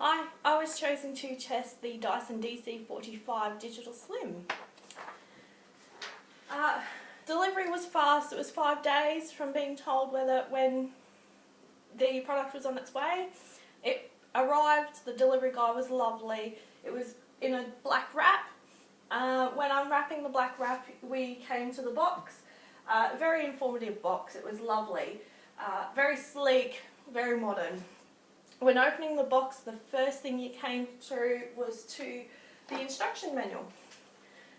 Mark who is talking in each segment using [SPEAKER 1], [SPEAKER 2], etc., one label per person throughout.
[SPEAKER 1] Hi, I was chosen to test the Dyson DC45 Digital Slim. Delivery was fast. It was 5 days from being told when the product was on its way. It arrived, the delivery guy was lovely. It was in a black wrap. When unwrapping the black wrap, we came to the box. Very informative box. It was lovely. Very sleek, very modern. When opening the box, the first thing you came through was to the instruction manual.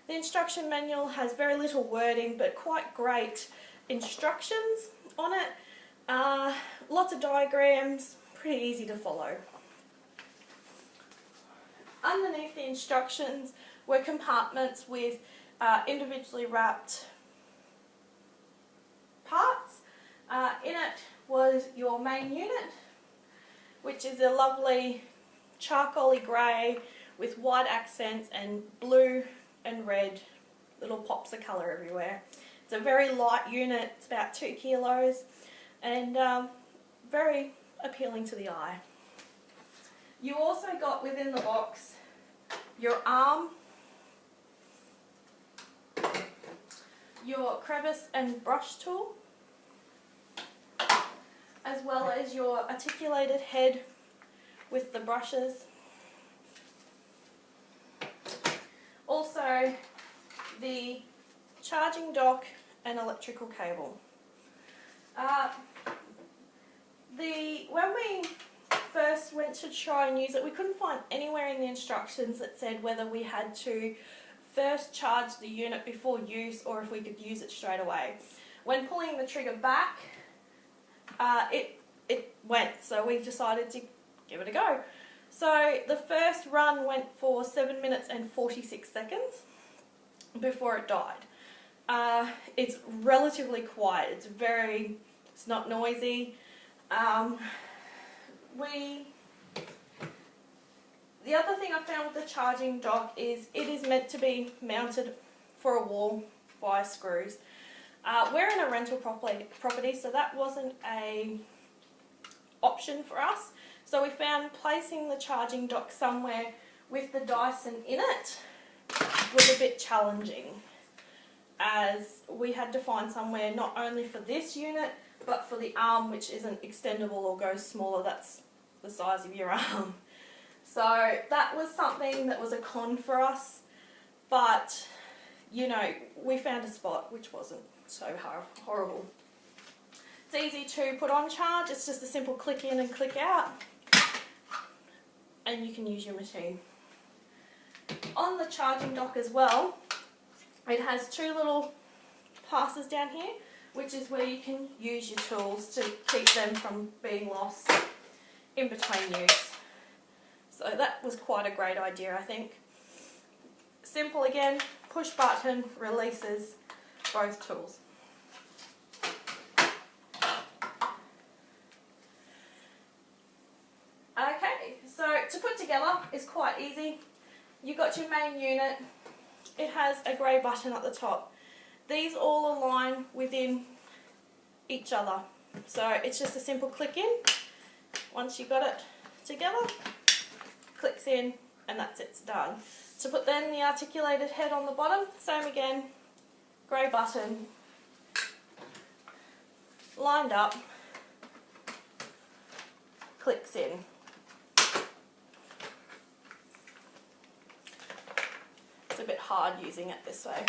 [SPEAKER 1] The instruction manual has very little wording but quite great instructions on it. Lots of diagrams, pretty easy to follow. Underneath the instructions were compartments with individually wrapped parts. In it was your main unit, which is a lovely charcoaly grey with white accents and blue and red little pops of colour everywhere. It's a very light unit, it's about 2 kilos and very appealing to the eye. You also got within the box your arm, your crevice and brush tool, as well as your articulated head with the brushes. Also the charging dock and electrical cable. When we first went to try and use it, we couldn't find anywhere in the instructions that said whether we had to first charge the unit before use or if we could use it straight away. When pulling the trigger back, it went, so we decided to give it a go. So the first run went for 7 minutes and 46 seconds before it died. It's relatively quiet, it's not noisy. The other thing I found with the charging dock is it is meant to be mounted for a wall by screws. We're in a rental property, so that wasn't an option for us. So we found placing the charging dock somewhere with the Dyson in it was a bit challenging, as we had to find somewhere not only for this unit but for the arm, which isn't extendable or goes smaller. That's the size of your arm. So that was something that was a con for us, but you know, we found a spot which wasn't so horrible. It's easy to put on charge. It's just a simple click in and click out, and you can use your machine. On the charging dock as well, it has 2 little passes down here, which is where you can use your tools to keep them from being lost in between use. So that was quite a great idea, I think. Simple again, push button releases both tools. Okay, so to put together is quite easy. You got your main unit. It has a grey button at the top. These all align within each other. So it's just a simple click in. Once you got it together, clicks in, and that's it, it's done. To put then the articulated head on the bottom, same again, grey button, lined up, clicks in. It's a bit hard using it this way.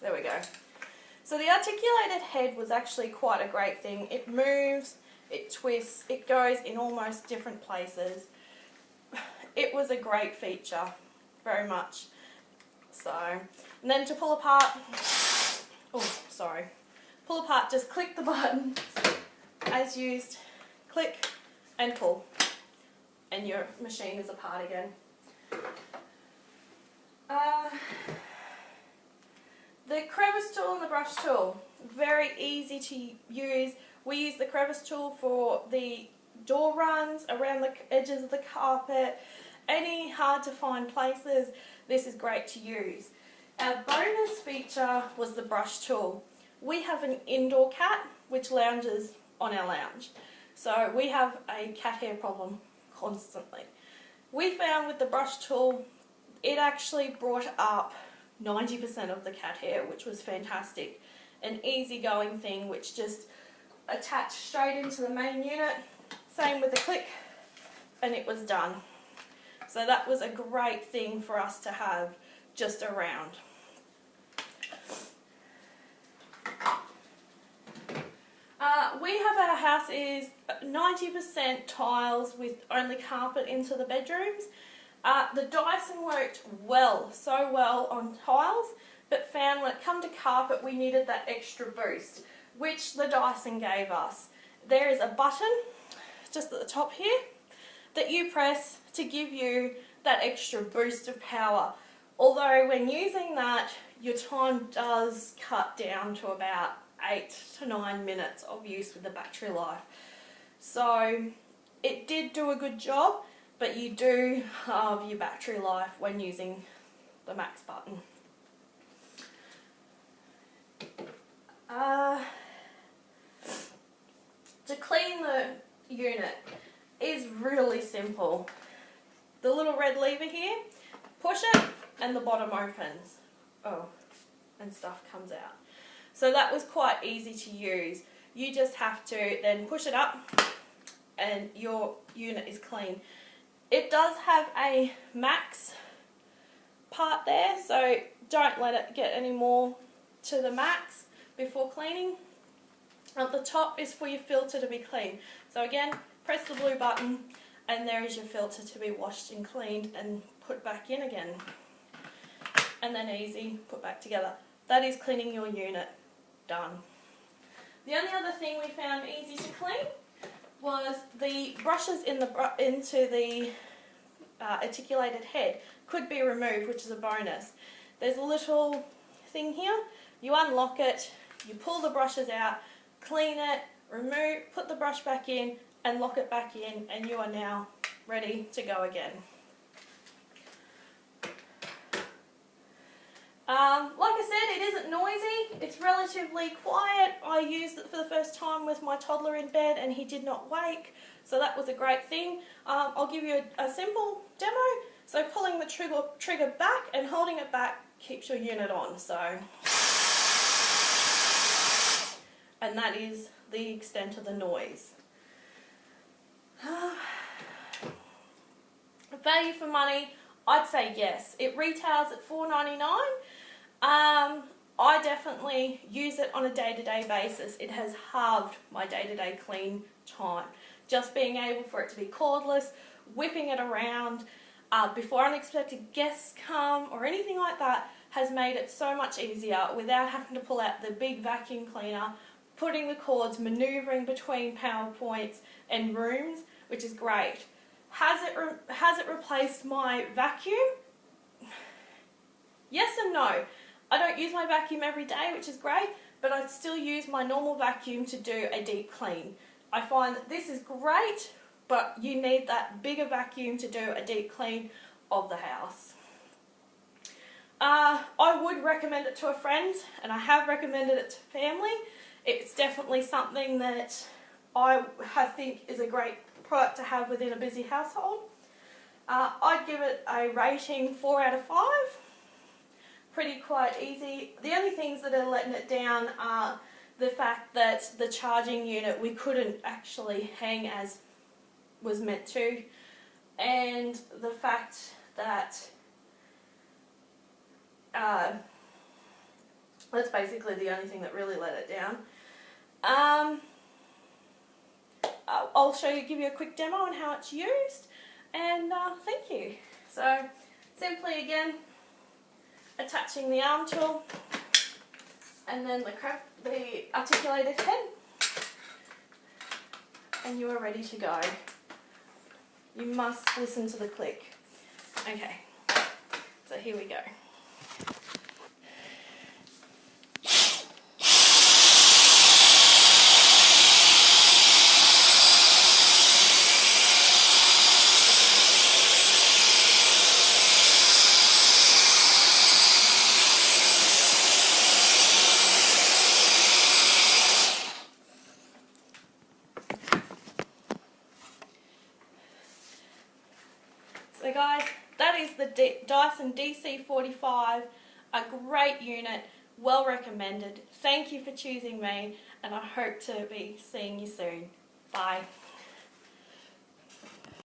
[SPEAKER 1] There we go. So the articulated head was actually quite a great thing. It moves, it twists, it goes in almost different places. It was a great feature, very much. So, and then to pull apart, pull apart, just click the button as used, click and pull, and your machine is apart again. The crevice tool and the brush tool, very easy to use. We use the crevice tool for the door runs, around the edges of the carpet, any hard to find places. This is great to use. Our bonus feature was the brush tool. We have an indoor cat which lounges on our lounge, so we have a cat hair problem constantly. We found with the brush tool, it actually brought up 90% of the cat hair, which was fantastic. An easygoing thing which just attached straight into the main unit. Same with the click, and it was done. So that was a great thing for us to have just around. We have our house is 90% tiles with only carpet into the bedrooms. The Dyson worked well, so well on tiles, but found when it come to carpet we needed that extra boost, which the Dyson gave us. There is a button just at the top here that you press to give you that extra boost of power. Although when using that, your time does cut down to about 8 to 9 minutes of use with the battery life. So it did do a good job, but you do halve your battery life when using the max button. To clean the unit is really simple. The little red lever here, push it and the bottom opens. Oh, and stuff comes out. So that was quite easy to use. You just have to then push it up and your unit is clean. It does have a max part there, so don't let it get any more to the max before cleaning. At the top is for your filter to be clean. So again, press the blue button and there is your filter to be washed and cleaned and put back in again. And then easy, put back together. That is cleaning your unit. Done. The only other thing we found easy to clean was the brushes into the articulated head could be removed, which is a bonus. There's a little thing here, you unlock it, you pull the brushes out, clean it, remove, put the brush back in and lock it back in, and you are now ready to go again. Like I said, it isn't noisy, it's relatively quiet. I used it for the first time with my toddler in bed and he did not wake, so that was a great thing. I'll give you a simple demo. So pulling the trigger back and holding it back keeps your unit on. So, and that is the extent of the noise. Value for money, I'd say yes. It retails at $4.99. I definitely use it on a day-to-day basis. It has halved my day-to-day clean time. Just being able for it to be cordless, whipping it around before unexpected guests come or anything like that has made it so much easier without having to pull out the big vacuum cleaner, putting the cords, manoeuvring between power points and rooms, which is great. Has it replaced my vacuum? Yes and no. I don't use my vacuum every day, which is great, but I still use my normal vacuum to do a deep clean. I find that this is great, but you need that bigger vacuum to do a deep clean of the house. I would recommend it to a friend, and I have recommended it to family. It's definitely something that I think is a great product to have within a busy household. I'd give it a rating 4 out of 5. Pretty quite easy. The only things that are letting it down are the fact that the charging unit we couldn't actually hang as was meant to, and the fact that that's basically the only thing that really let it down. I'll give you a quick demo on how it's used, and thank you. So simply again, attaching the arm tool and then the articulated head, and you are ready to go. You must listen to the click. Okay, so here we go. So guys, that is the Dyson DC45, a great unit, well recommended. Thank you for choosing me, and I hope to be seeing you soon. Bye.